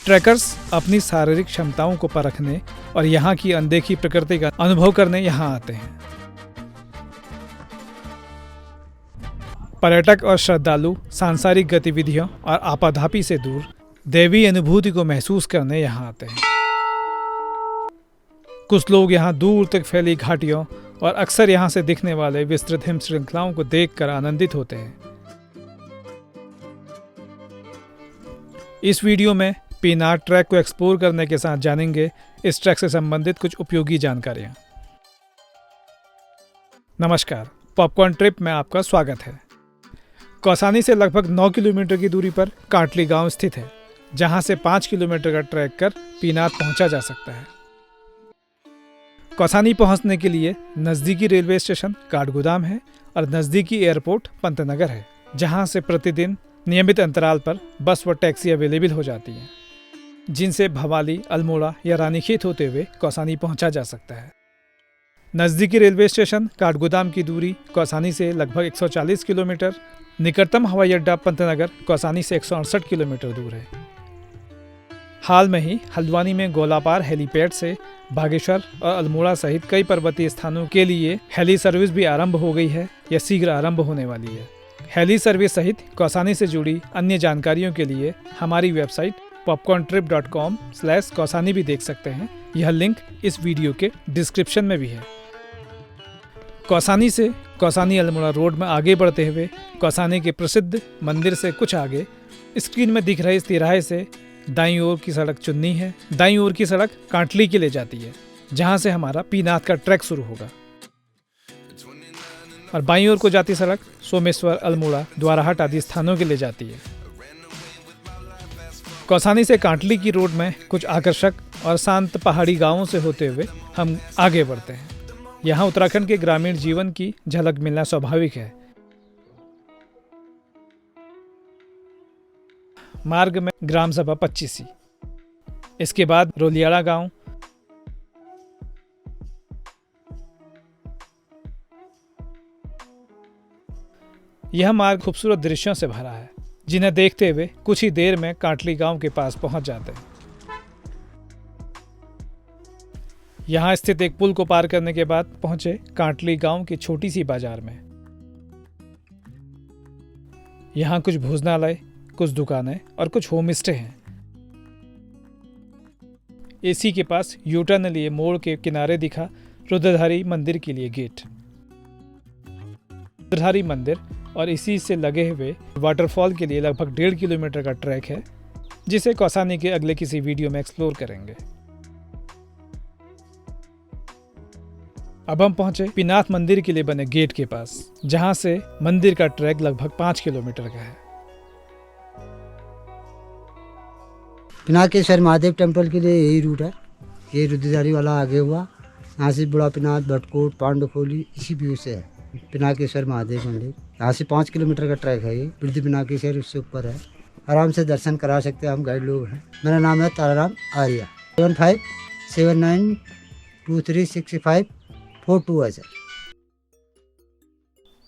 Trackers अपनी शारीरिक क्षमताओं को परखने और यहाँ की अनदेखी प्रकृति का अनुभव करने यहाँ आते हैं। पर्यटक और श्रद्धालु सांसारिक गतिविधियों और आपाधापी से दूर दैवी अनुभूति को महसूस करने यहाँ आते हैं। कुछ लोग यहाँ दूर तक फैली घाटियों और अक्सर यहाँ से दिखने वाले विस्तृत हिम श्रृंखलाओं को देखकर आनंदित होते हैं। इस वीडियो में पीनार ट्रैक को एक्सप्लोर करने के साथ जानेंगे इस ट्रैक से संबंधित कुछ उपयोगी जानकारियां। नमस्कार, पॉपकॉर्न ट्रिप में आपका स्वागत है। कौसानी से लगभग 9 किलोमीटर की दूरी पर काटली गांव स्थित है, जहां से 5 किलोमीटर का ट्रैक कर पीनार पहुंचा जा सकता है। कौसानी पहुंचने के लिए नज़दीकी रेलवे स्टेशन काठगोदाम है और नज़दीकी एयरपोर्ट पंतनगर है, जहां से प्रतिदिन नियमित अंतराल पर बस व टैक्सी अवेलेबल हो जाती हैं, जिनसे भवाली, अल्मोड़ा या रानीखेत होते हुए कौसानी पहुंचा जा सकता है। नज़दीकी रेलवे स्टेशन काठगोदाम की दूरी कौसानी से लगभग 140 किलोमीटर, निकटतम हवाई अड्डा पंतनगर कौसानी से 168 किलोमीटर दूर है। हाल में ही हल्द्वानी में गोलापार हेलीपैड से बागेश्वर और अल्मोड़ा सहित कई पर्वतीय स्थानों के लिए हेली सर्विस भी आरंभ हो गई है या शीघ्र आरंभ होने वाली है। हेली सर्विस सहित कौसानी से जुड़ी अन्य जानकारियों के लिए हमारी वेबसाइट popcorntrip.com/कौसानी भी देख सकते हैं। यह लिंक इस वीडियो के डिस्क्रिप्शन में भी है। कौसानी से कौसानी अल्मोड़ा रोड में आगे बढ़ते हुए कौसानी के प्रसिद्ध मंदिर से कुछ आगे स्क्रीन में दिख रहे इस तिराहे से दाईं ओर की सड़क चुननी है। दाईं ओर की सड़क काटली के ले जाती है, जहां से हमारा पीनाथ का ट्रैक शुरू होगा, और बाईं ओर को जाती सड़क सोमेश्वर, अल्मोड़ा, द्वाराहाट आदि स्थानों के ले जाती है। कौसानी से काटली की रोड में कुछ आकर्षक और शांत पहाड़ी गांवों से होते हुए हम आगे बढ़ते हैं। यहाँ उत्तराखंड के ग्रामीण जीवन की झलक मिलना स्वाभाविक है। मार्ग में ग्राम सभा 25, इसके बाद रोलियाड़ा गांव, यह मार्ग खूबसूरत दृश्यों से भरा है, जिन्हें देखते हुए कुछ ही देर में काटली गांव के पास पहुंच जाते हैं। यहां स्थित एक पुल को पार करने के बाद पहुंचे काटली गांव की छोटी सी बाजार में। यहां कुछ भोजनालय, कुछ दुकानें और कुछ होम स्टे हैं। एसी के पास यूटर्न लिए मोड़ के किनारे दिखा रुद्रधारी मंदिर के लिए गेट। रुद्रधारी मंदिर और इसी से लगे हुए वाटरफॉल के लिए लगभग 1.5 किलोमीटर का ट्रैक है, जिसे कौसानी के अगले किसी वीडियो में एक्सप्लोर करेंगे। अब हम पहुंचे पीनाथ मंदिर के लिए बने गेट के पास, जहां से मंदिर का ट्रैक लगभग 5 किलोमीटर का है। पिनाकेश्वर महादेव टेम्पल के लिए यही रूट है। ये रुद्रधारी वाला आगे हुआ, यहाँ से बड़ा पिनाथ, भटकोट, पांडुखोली इसी व्यू से है पिनाकेश्वर महादेव मंदिर। यहाँ से 5 किलोमीटर का ट्रैक है। ये वृद्ध पिनाकेश्वर उससे ऊपर है, आराम से दर्शन करा सकते हैं। हम गाइड लोग हैं। मेरा नाम है ताराराम आर्या। 7579236542 है सर।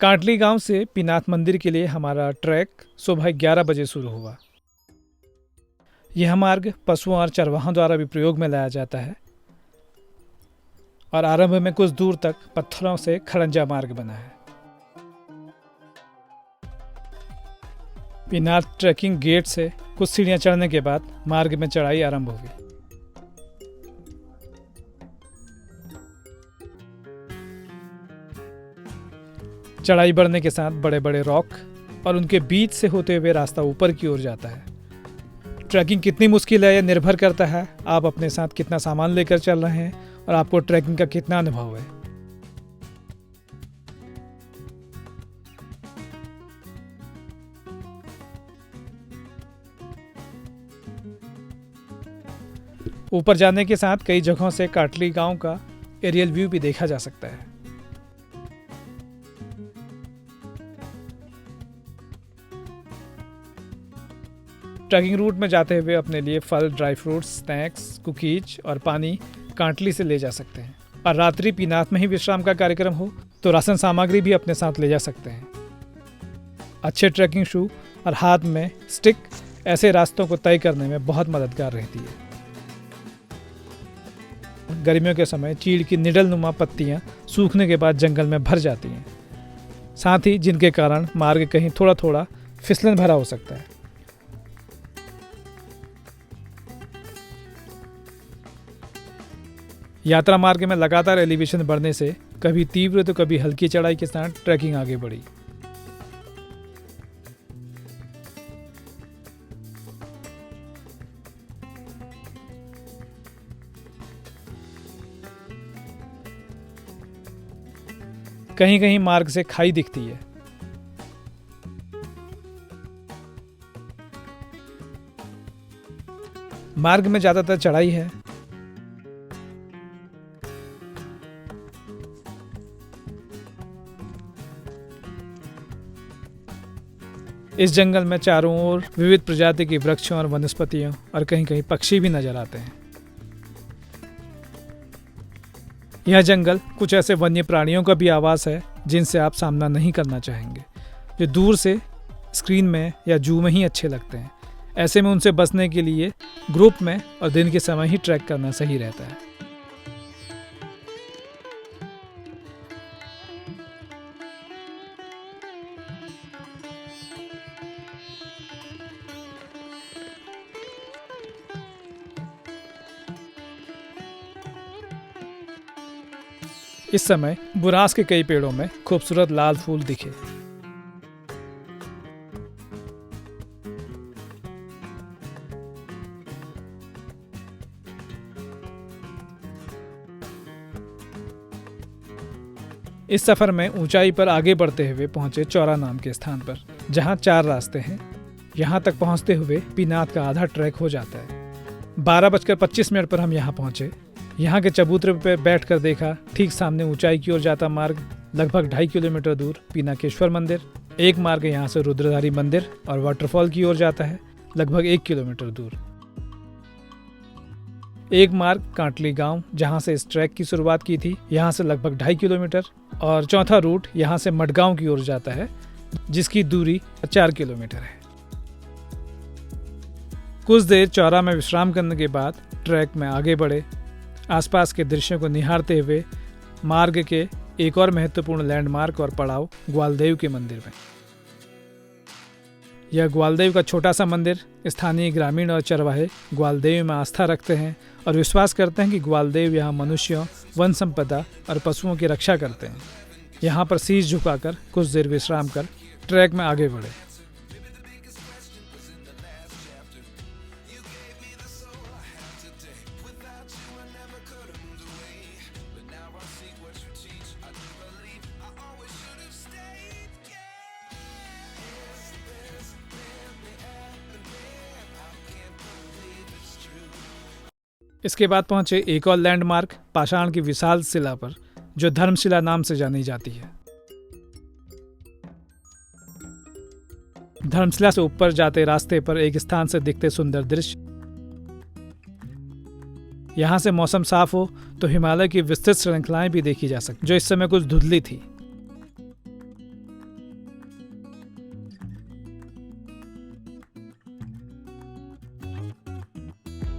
काटली गांव से पीनाथ मंदिर के लिए हमारा ट्रैक सुबह 11 बजे शुरू हुआ। यह मार्ग पशुओं और चरवाहों द्वारा भी प्रयोग में लाया जाता है और आरंभ में कुछ दूर तक पत्थरों से खड़ंजा मार्ग बना है। पीनाथ ट्रैकिंग गेट से कुछ सीढ़ियां चढ़ने के बाद मार्ग में चढ़ाई आरंभ होगी। चढ़ाई बढ़ने के साथ बड़े बड़े रॉक और उनके बीच से होते हुए रास्ता ऊपर की ओर जाता है। ट्रैकिंग कितनी मुश्किल है यह निर्भर करता है आप अपने साथ कितना सामान लेकर चल रहे हैं और आपको ट्रैकिंग का कितना अनुभव है। ऊपर जाने के साथ कई जगहों से काटली गांव का एरियल व्यू भी देखा जा सकता है। ट्रैकिंग रूट में जाते हुए अपने लिए फल, ड्राई फ्रूट्स, स्नैक्स, कुकीज और पानी काटली से ले जा सकते हैं। और रात्रि पीनाथ में ही विश्राम का कार्यक्रम हो तो राशन सामग्री भी अपने साथ ले जा सकते हैं। अच्छे ट्रैकिंग शू और हाथ में स्टिक ऐसे रास्तों को तय करने में बहुत मददगार रहती है। गर्मियों के समय चीड़ की निडल नुमा पत्तियां सूखने के बाद जंगल में भर जाती हैं, साथ ही जिनके कारण मार्ग कहीं थोड़ा थोड़ा फिसलन भरा हो सकता है। यात्रा मार्ग में लगातार एलिवेशन बढ़ने से कभी तीव्र तो कभी हल्की चढ़ाई के साथ ट्रैकिंग आगे बढ़ी। कहीं कहीं मार्ग से खाई दिखती है। मार्ग में ज्यादातर चढ़ाई है। इस जंगल में चारों ओर विविध प्रजाति की वृक्षों और वनस्पतियों और कहीं कहीं पक्षी भी नजर आते हैं। यह जंगल कुछ ऐसे वन्य प्राणियों का भी आवास है जिनसे आप सामना नहीं करना चाहेंगे, जो दूर से स्क्रीन में या जू में ही अच्छे लगते हैं। ऐसे में उनसे बचने के लिए ग्रुप में और दिन के समय ही ट्रैक करना सही रहता है। इस समय बुरांस के कई पेड़ों में खूबसूरत लाल फूल दिखे। इस सफर में ऊंचाई पर आगे बढ़ते हुए पहुंचे चौरा नाम के स्थान पर, जहां 4 रास्ते हैं। यहां तक पहुंचते हुए पीनाथ का आधा ट्रैक हो जाता है। 12:25 पर हम यहां पहुंचे। यहाँ के चबूतरे पर बैठकर देखा, ठीक सामने ऊंचाई की ओर जाता मार्ग, लगभग 2.5 किलोमीटर दूर पीनाकेश्वर मंदिर। एक मार्ग यहाँ से रुद्रधारी मंदिर और वाटरफॉल की ओर जाता है, लगभग 1 किलोमीटर दूर। एक मार्ग कांटली गांव, जहाँ से इस ट्रैक की शुरुआत की थी, यहाँ से लगभग 2.5 किलोमीटर। और चौथा रूट यहाँ से मडगांव की ओर जाता है, जिसकी दूरी 4 किलोमीटर है। कुछ देर चौरा में विश्राम करने के बाद ट्रैक में आगे बढ़े। आसपास के दृश्यों को निहारते हुए मार्ग के एक और महत्वपूर्ण लैंडमार्क और पड़ाव ग्वालदेव के मंदिर में। यह ग्वालदेव का छोटा सा मंदिर, स्थानीय ग्रामीण और चरवाहे ग्वालदेव में आस्था रखते हैं और विश्वास करते हैं कि ग्वालदेव यहाँ मनुष्यों, वन संपदा और पशुओं की रक्षा करते हैं। यहाँ पर शीश झुकाकर कुछ देर विश्राम कर ट्रैक में आगे बढ़े। इसके बाद पहुंचे एक और लैंडमार्क पाषाण की विशाल शिला पर, जो धर्मशिला नाम से जानी जाती है। धर्मशिला से ऊपर जाते रास्ते पर एक स्थान से दिखते सुंदर दृश्य। यहां से मौसम साफ हो तो हिमालय की विस्तृत श्रृंखलाएं भी देखी जा सकती, जो इस समय कुछ धुंधली थी।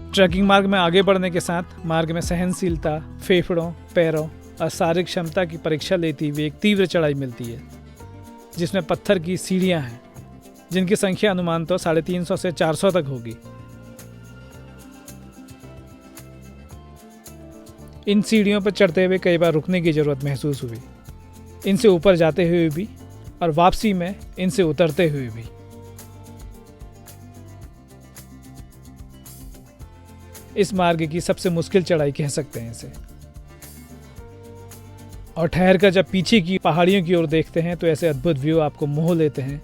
ट्रैकिंग मार्ग में आगे बढ़ने के साथ मार्ग में सहनशीलता, फेफड़ों, पैरों और शारीरिक क्षमता की परीक्षा लेती हुई एक तीव्र चढ़ाई मिलती है, जिसमें पत्थर की सीढ़ियां हैं, जिनकी संख्या अनुमान तो 350 से 400 तक होगी। इन सीढ़ियों पर चढ़ते हुए कई बार रुकने की जरूरत महसूस हुई, इनसे ऊपर जाते हुए भी और वापसी में इनसे उतरते हुए भी। इस मार्ग की सबसे मुश्किल चढ़ाई कह सकते हैं इसे। और ठहर कर जब पीछे की पहाड़ियों की ओर देखते हैं तो ऐसे अद्भुत व्यू आपको मोह लेते हैं।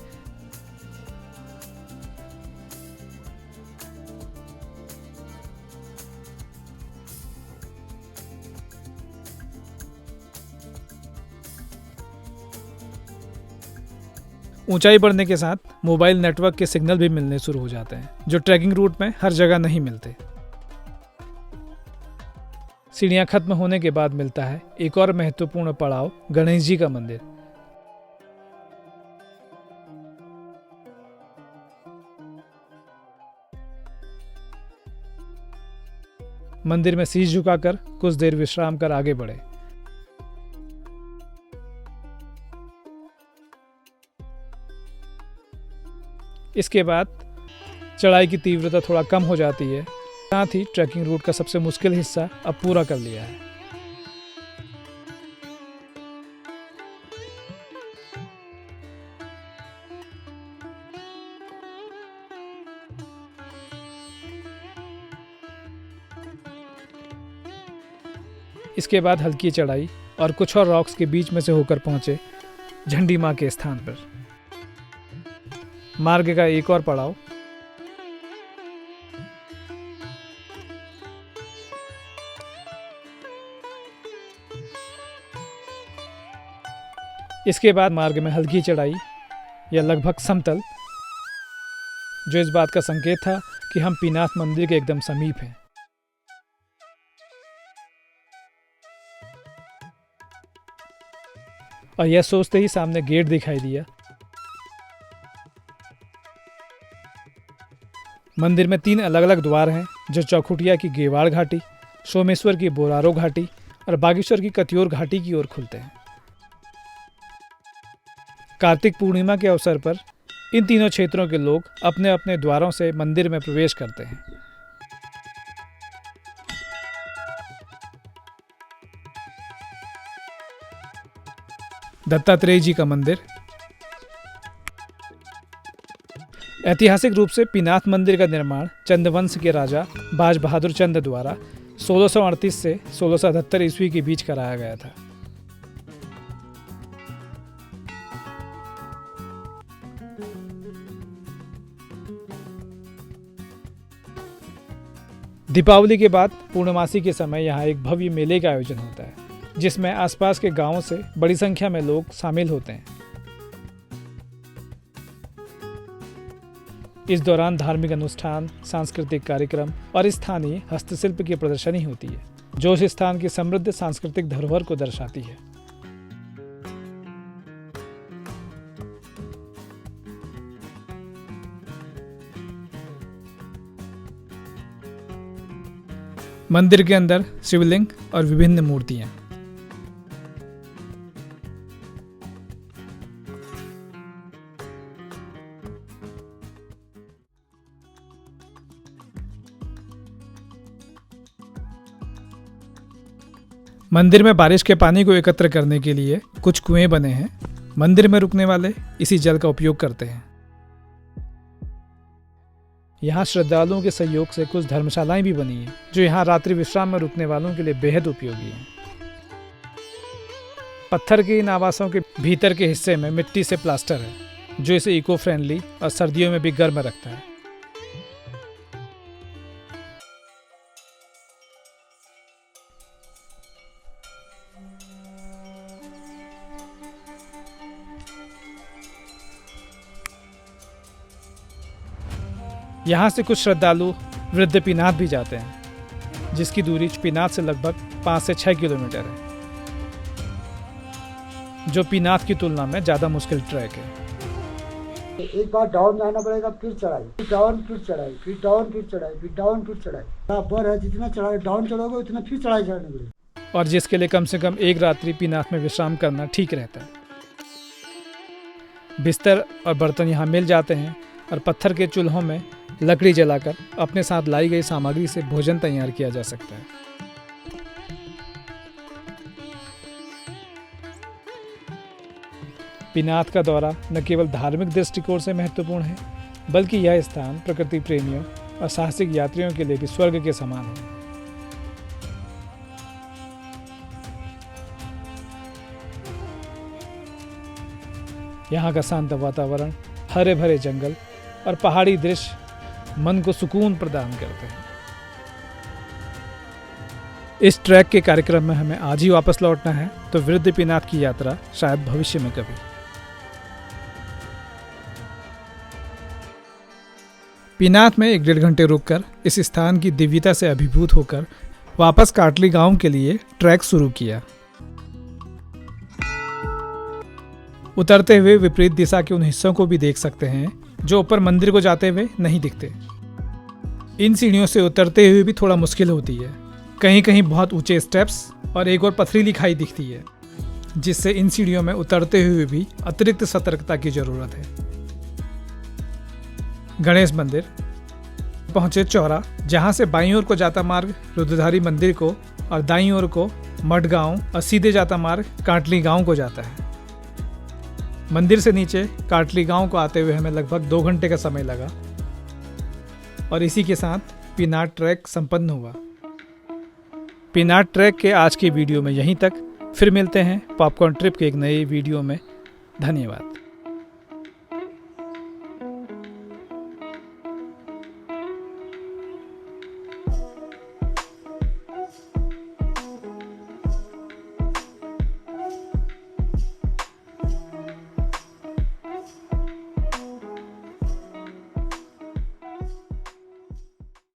ऊंचाई बढ़ने के साथ मोबाइल नेटवर्क के सिग्नल भी मिलने शुरू हो जाते हैं, जो ट्रैकिंग रूट में हर जगह नहीं मिलते। सीढ़ियां खत्म होने के बाद मिलता है एक और महत्वपूर्ण पड़ाव, गणेश जी का मंदिर। मंदिर में शीश झुकाकर कुछ देर विश्राम कर आगे बढ़े। इसके बाद चढ़ाई की तीव्रता थोड़ा कम हो जाती है, साथ ही ट्रैकिंग रूट का सबसे मुश्किल हिस्सा अब पूरा कर लिया है। इसके बाद हल्की चढ़ाई और कुछ और रॉक्स के बीच में से होकर पहुंचे झंडी मां के स्थान पर। मार्ग का एक और पड़ाव इसके बाद मार्ग में हल्की चढ़ाई या लगभग समतल, जो इस बात का संकेत था कि हम पीनाथ मंदिर के एकदम समीप हैं। और यह सोचते ही सामने गेट दिखाई दिया। मंदिर में 3 अलग अलग द्वार हैं, जो चौखुटिया की गेवाड़ घाटी, सोमेश्वर की बोरारो घाटी और बागेश्वर की कतियोर घाटी की ओर खुलते हैं। कार्तिक पूर्णिमा के अवसर पर इन तीनों क्षेत्रों के लोग अपने अपने द्वारों से मंदिर में प्रवेश करते हैं। दत्तात्रेय जी का मंदिर ऐतिहासिक रूप से पीनाथ मंदिर का निर्माण चंदवंश के राजा बाज बहादुर चंद द्वारा 1638 से 1678 ईस्वी के बीच कराया गया था। दीपावली के बाद पूर्णमासी के समय यहाँ एक भव्य मेले का आयोजन होता है, जिसमें आसपास के गांवों से बड़ी संख्या में लोग शामिल होते हैं। इस दौरान धार्मिक अनुष्ठान, सांस्कृतिक कार्यक्रम और स्थानीय हस्तशिल्प की प्रदर्शनी होती है, जो उस स्थान की समृद्ध सांस्कृतिक धरोहर को दर्शाती है। मंदिर के अंदर शिवलिंग और विभिन्न मूर्तियां। मंदिर में बारिश के पानी को एकत्र करने के लिए कुछ कुएं बने हैं। मंदिर में रुकने वाले इसी जल का उपयोग करते हैं। यहाँ श्रद्धालुओं के सहयोग से कुछ धर्मशालाएं भी बनी हैं, जो यहाँ रात्रि विश्राम में रुकने वालों के लिए बेहद उपयोगी हैं। पत्थर के इन आवासों के भीतर के हिस्से में मिट्टी से प्लास्टर है, जो इसे इको फ्रेंडली और सर्दियों में भी गर्म रखता है। यहाँ से कुछ श्रद्धालु वृद्ध पीनाथ भी जाते हैं, जिसकी दूरी पीनाथ से लगभग 5 से 6 किलोमीटर है, जो पीनाथ की तुलना में ज़्यादा मुश्किल ट्रैक है। एक बार डाउन जाना पड़ेगा, फिर चढ़ाई, फिर डाउन, फिर चढ़ाई, फिर डाउन, फिर चढ़ाई, फिर डाउन, फिर चढ़ाई। बराबर है, जितना चढ़ाई डाउन चढ़ोगे उतना फिर चढ़ाई चढ़ने पड़ेगी। और जिसके लिए कम से कम एक रात्रि पीनाथ में विश्राम करना ठीक रहता है। बिस्तर और बर्तन यहाँ मिल जाते हैं और पत्थर के चूल्हों में लकड़ी जलाकर अपने साथ लाई गई सामग्री से भोजन तैयार किया जा सकता है। पीनाथ का दौरा न केवल धार्मिक दृष्टिकोण से महत्वपूर्ण है, बल्कि यह स्थान प्रकृति प्रेमियों और साहसिक यात्रियों के लिए भी स्वर्ग के समान है। यहाँ का शांत वातावरण, हरे भरे जंगल और पहाड़ी दृश्य मन को सुकून प्रदान करते हैं। इस ट्रैक के कार्यक्रम में हमें आज ही वापस लौटना है, तो वृद्ध पीनाथ की यात्रा शायद भविष्य में कभी। पीनाथ में 1-1.5 घंटे रुककर इस स्थान की दिव्यता से अभिभूत होकर वापस काटली गांव के लिए ट्रैक शुरू किया। उतरते हुए विपरीत दिशा के उन हिस्सों को भी देख सकते हैं जो ऊपर मंदिर को जाते हुए नहीं दिखते। इन सीढ़ियों से उतरते हुए भी थोड़ा मुश्किल होती है, कहीं कहीं बहुत ऊंचे स्टेप्स और एक और पथरीली खाई दिखती है, जिससे इन सीढ़ियों में उतरते हुए भी अतिरिक्त सतर्कता की जरूरत है। गणेश मंदिर पहुंचे चौरा, जहां से बाईं ओर को जाता मार्ग रुद्रधारी मंदिर को और दाईं ओर को मठ गांव और सीधे जाता मार्ग काटली गांव को जाता है। मंदिर से नीचे काटली गांव को आते हुए हमें लगभग 2 घंटे का समय लगा और इसी के साथ पिनाट ट्रैक संपन्न हुआ। पिनाट ट्रैक के आज के वीडियो में यहीं तक। फिर मिलते हैं पॉपकॉर्न ट्रिप के एक नए वीडियो में। धन्यवाद।